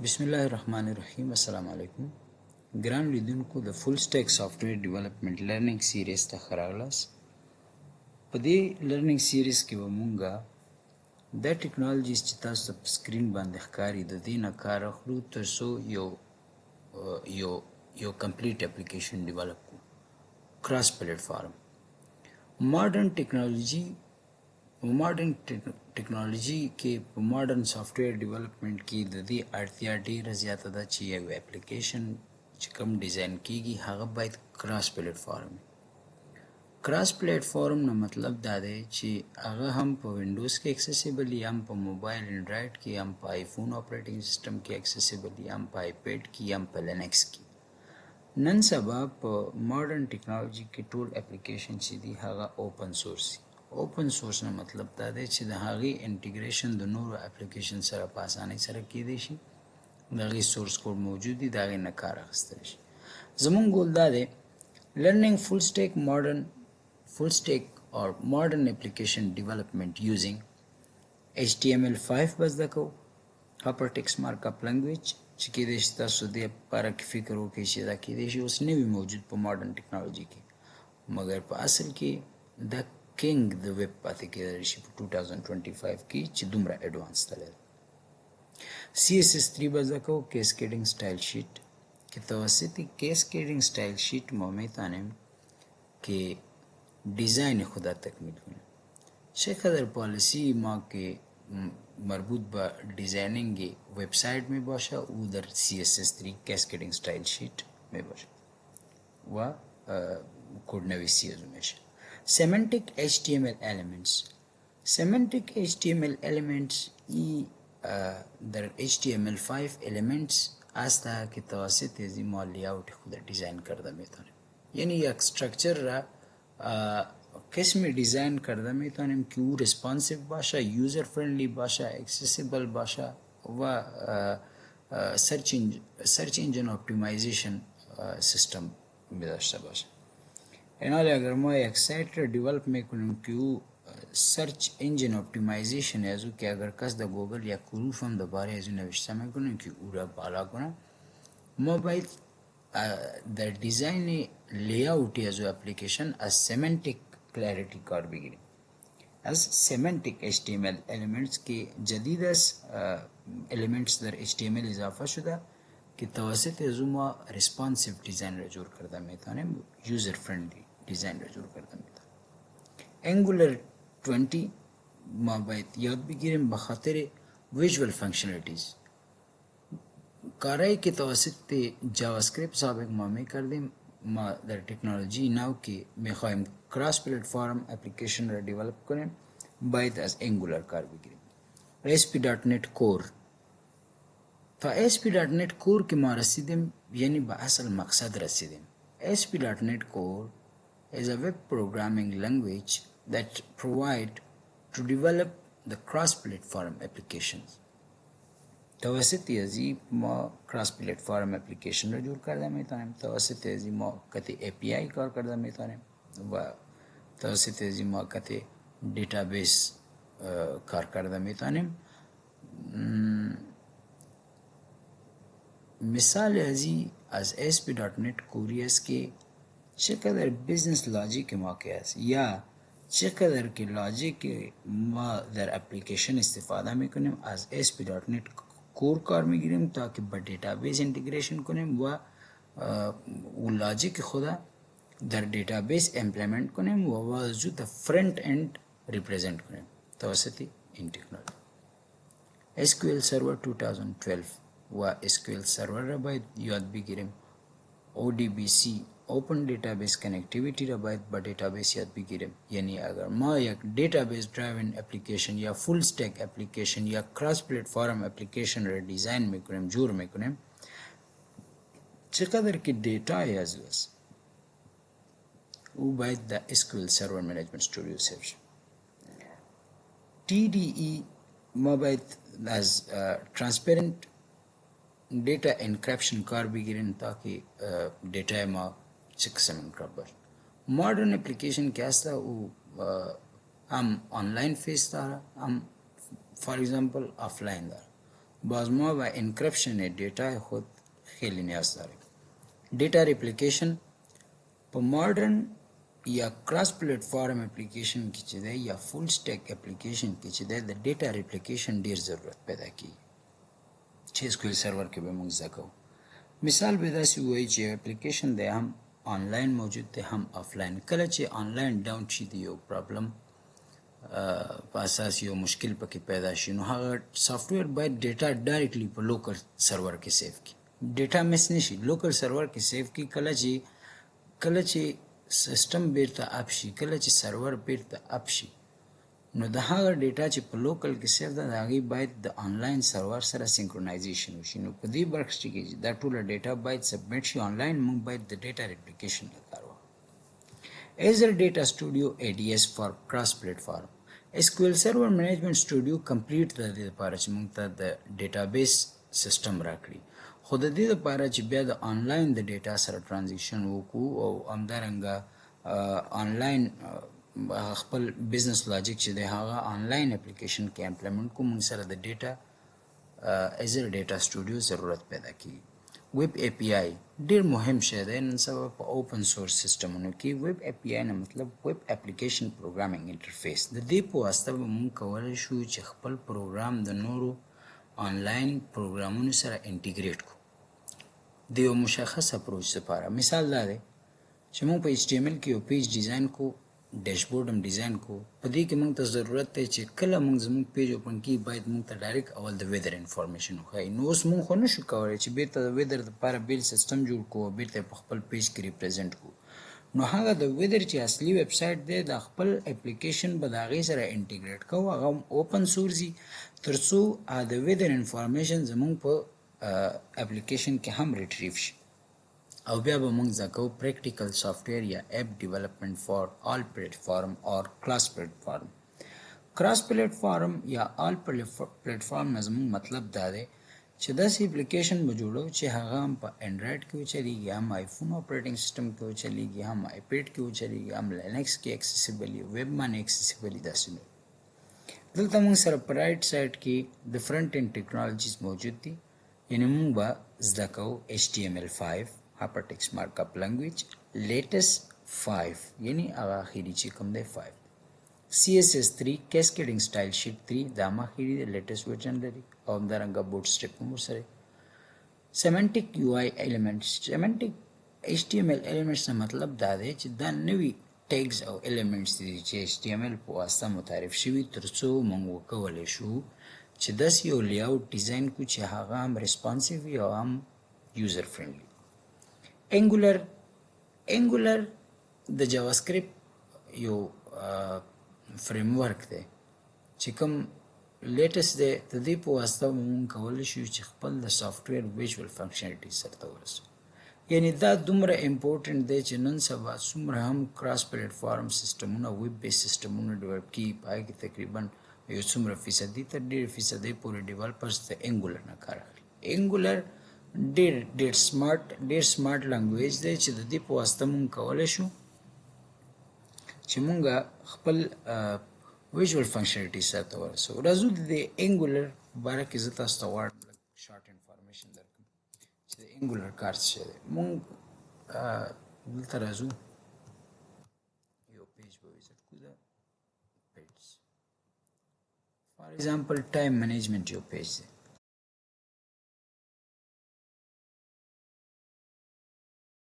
बिस्मिल्लाहिर्रहमानिर्रहीम अस्सलाम वालेकुम ګران لیدونکو د فول سټیک سافټویر ډیولپمنٹ لرنینګ سیریز ته ښه راغلاست. په دې لرنینګ سیریز کې به مونږه دا ټیکنالوژیز چې تاسو ته په سکرین باندې ښکاري د دې نه کار اخلو تر څو یو یو کمپلیټ اپلیکیشن ډیولپ کړو. کراس پلیټفارم ماډرن ټیکنالوژي کې په ماډرن سافټویر ډیولپمنٹ کې د دې اړتیا ډیره زیاته ده چې یو اپلیکیشن چې کوم ډیزاین کیږي هغه باید کراس پلیټفارم وي. کراس پلیټفارم نه مطلب دا دی چې هغه هم په وینډوز کې اکسیسیبل یا هم په موبایل انډرایډ کې یا هم په آیفون اپریټینګ سیسټم کې اکسیسیبل یا هم په آیپیډ کې یا هم په لینکس کې. نن سبا په ماډرن ټیکنالوژي کې ټول اپلیکیشن چې دي هغه اوپن سورس دي. اوپن سورس نه مطلب دا دی چې د هغې انټیګریشن د نورو اپلیکیشن سره په اسانۍ سره کیدی شي، د هغې سورس کوډ موجود دي، د هغې نه کار اخیستلی شي. زمونږ ګول دا دی learning full stack or modern application development using HTML5 بس زده کوو، hypertext markup language چې کیدای شي تاسو دې لپاره کې فکر وکړئ چې دا کیدای شي اوس نه وي موجود په ماډرن ټیکنالوژي کې، مګر په اصل کې دا کینګ د ویب پاتې کیدلی شي په 2025 کې چې دومره ایډوانس تللی دی. CSS3 به زده کوو، کیسکیډینګ سټایل شیټ که توسط کیسکیڈنگ سٹائل شیٹ ما میتونیم که دیزاین خود تکمیل کنیم. چقدر در پالیسی ما که مربوط به دیزاینینگ وبسایت می باشه او در CSS3 کیسکیڈنگ سٹایل شیٹ می باشه و کد نویسی از میشه. سیمنتیک HTML elements سیمنتیک HTML elements ای در HTML5 elements asta که توسط ازی ما لیاوت خود دیزاین کرده میتونیم، یعنی یک استرکچر را قسمی دیزاین کرده میتونیم که او ریسپانسیو باشه، یوزر فرندلی باشه، اکسیسیبل باشه و سرچ انجن اپتیمایزیشن سیستم داشته باشه. اینالی اگر ما یک سایت را دیولپ میکنیم که او سرچ انجن اپتیمایزیشن ازو که اگر کس در گوگل یا کروف هم درباره ازو نوشته میکنیم که او را بالا کنه، ما باید در دیزاین لیاوت ازو اپلیکیشن از سیمنتیک کلیریتی کار بگیریم. از سیمنتیک HTML elements که جدید است elements در HTML اضافه شده که توسط ازو ما ریسپانسیو دیزاین را جور کرده میتونیم، یوزر فرندلی دیزاین را جور کرده میتونیم. انگولر 20 ما باید یاد بگیریم به خاطر ویژوال فانکشنالیتیز. کارهایی که توسط جاوا اسکریپت سابق ما میکردیم، ما در تکنولوژی نو که میخوایم کراس پلیٹفارم اپلیکیشن را دیولپ کنیم باید از انگولر کار بگیریم. ASP.NET Core تا ASP.NET Core که ما رسیدیم یعنی به اصل مقصد رسیدیم. ASP.NET Core is a web programming language that provide to develop the cross-platform applications. توسط ازی ما کراس پلیٹفارم اپلیکیشن را جور کرده میتونیم، توسط ازی ما کتی API کار کرده میتونیم و توسط ازی ما کتی دیتابیس کار کرده میتونیم. مثال ازی از ASP.NET Core است که چقدر بیزنس لاجیک ما که است یا چقدر که لاجیک ما در اپلیکیشن استفاده میکنیم از ASP.NET Core کار میگیریم تا که با دیتابیس انتگریشن کنیم و لاجیک خدا در دیتابیس امپلیمنت کنیم و وجود فرنٹ اند ریپرزنٹ کنیم توسط این تکنولوژی. SQL Server 2012 و SQL Server را باید یاد بگیریم. ODBC اوپن دیتابیس کنکتیویتی را باید با دیتابیس یاد بگیریم. یعنی اگر ما یک دیتابیس ड्राइवन اپلیکیشن یا فول स्टैक اپلیکیشن یا کراس پلیٹفارم اپلیکیشن را دیزاین میکنیم، جور میکنیم، چقدر که دیتا از است او باید در SQL Server Management Studio سیو شد. TDE ما باید از ترانسپیرنت دیتا انکریپشن کار بگیریم تا که دیتا ما چه قسم انکریپت باشه. مادرن اپلیکیشن که هست او هم آنلاین فیس داره هم فار ایگزامپل آفلاین داره. بازما و انکرپشن ډیټا خود خیلی نیاز داره. ډیټا ریپلیکیشن په ماډرن یا کراس پلیټ فارم اپلیکیشن کې چې دی یا فول سټیک اپلیکیشن کې چې دی د ډیټا ریپلیکیشن ډیر ضرورت پیدا کیږي چې اسکیول سرور کې به موږ زده کوو. مثال به داسې ووایي چې اپلیکیشن دی هم آنلاین موجود دی هم آفلاین. کله چې آنلاین ډاون شي د یو پرابلم په اساس یو مشکل پکې پیدا شي نو هغه سافټویر باید ډیټا ډایرکټلی په لوکل سرور کې سیو کړي. ډیټا مس نشي لوکل سرور کې سیو کړي. کله چې سیستم بیرته اپ شي کله چې سرور بیرته اپ شي نو د هغه ډیټا چې په لوکل کې سیو ده د هغې باید د آنلاین سرور سره سینکرونایزیشن وشي. نو په دې برخه کې دا ټوله ډیټا باید سبمیټ شي آنلاین. موږ باید د ډیټا ریپلیکیشن لپاره Azure Data Studio ADS for cross platform. SQL Server Management Studio complete د دې لپاره چې موږ ته د ډیټابیس سیستم راکړي خو د دې لپاره چې بیا د آنلاین د ډیټا سره ترانزیکشن وکړو او همدارنګه آنلاین خپل بزنس لاجیک چې دی هغه آنلاین اپلیکیشن کې امپلیمنٹ کوو موږ سره د ډیټا Azure Data Studio ضرورت پیدا کیږي. ویب اے پی آی ډیر مهم شی دی نن سبا په اوپن سورس سیستمونو کې. ویب اے پی آی نه مطلب ویب اپلیکیشن پروګرامینګ انټرفیس. د دې په واسطه به موږ کولی شو چې خپل پروګرام د نورو آنلاین پروګرامونو سره انټیګریټ کړو د یو مشخص اپروچ لپاره. مثال دا دی چې موږ په HTML کې یو پیج ډیزاین کو ډیشبورډ هم ډیزاین کو. په دې کې موږ ته ضرورت دی چې کله موږ زموږ پیج اوپن کړي باید موږ ته ډایرکټ اول د ویدر انفارمیشن وښایي. نو اوس موږ خو نشو کولی چې بیرته د ویدر دپاره بیل سیستم جوړ کړو او بیرته په خپل پیج کې ریپرزنټ کړو. نو هغه د ویدر چې اصلي ویب سایټ دی د خپل اپلیکیشن به د هغې سره انټیګریټ کوو هغه اوپن سورس وي تر څو د ویدر انفارمیشن زموږ په اپلیکیشن کې هم ریټریو شي. او بیا به موږ زده کوو پریکټیکل سافټویر یا اپ ډیولپمنٹ فار آل پلیټفارم اور کلاس پلیټفارم. کراس پلیټفارم یا آل پلیټفارم نه زموږ مطلب دا دی چې داسې اپلیکیشن به جوړو چې هغه هم په انډرایډ کې وچلیږي هم آیفون اپریټنګ سیسټم کې وچلیږي هم آیپیډ کې وچلیږي هم لینکس کې اکسیسیبل وي ویب باندې اکسیسیبل وي. داسې نور دلته موږ سره په رایټ سایډ کې د فرنټ اینډ ټیکنالوجیز موجود دي. یعنې موږ به زده کوو HTML5 hypertext markup language latest 5 یعنی هغه اخیری چې کوم دی 5. CSS3 cascading style sheet 3 دا هم اخیری دی لیټست ورژن لري او همدارنګه بوټ سټریپ هم ورسره. semantic UI elements semantic HTML elements نه مطلب دا دی چې دا نوي ټیګز او elements دي چې HTML په واسطه متعارف شوي تر څو موږ وکولی شو چې داسې یو لیاوټ ډیزاین کو چې هغه هم ریسپانسیو وي او هم یوزر فرینډلی. انګولر د جاواسکرپټ یو فریم ورک دی چې کوم لیټست دی. د دې په واسطه موږ کولی شو چې خپل د سافټویر ویژوال فنکشنالټي سرته ورسو. یعنی دا دومره امپورټنټ دی چې نن سبا څومره هم کراس پلیټفارم سیسټمونه ویب بیس سیسټمونه ډیولپ کیږي په هغې کې تقریبا یو څومره فیصدي تر ډېر فیصدۍ پورې ډیولپرز د انګولر نه کار اخلي. انګولر ډېر سمارټ لنګویج دی چې د دې په واسطه موږ کولی شو چې موږ خپل ویژوال فنکشنالټي سرته ورسوو. راځو د دې انګولر په باره کې زه تاسو ته غواړم شارټ انفارمیشن درکړم چې د انګولر کار څه شی دی. موږ دلته راځو یو پیج به وزټ کړو د پیج فار ایگزامپل ټایم منیجمنټ یو پیج دی.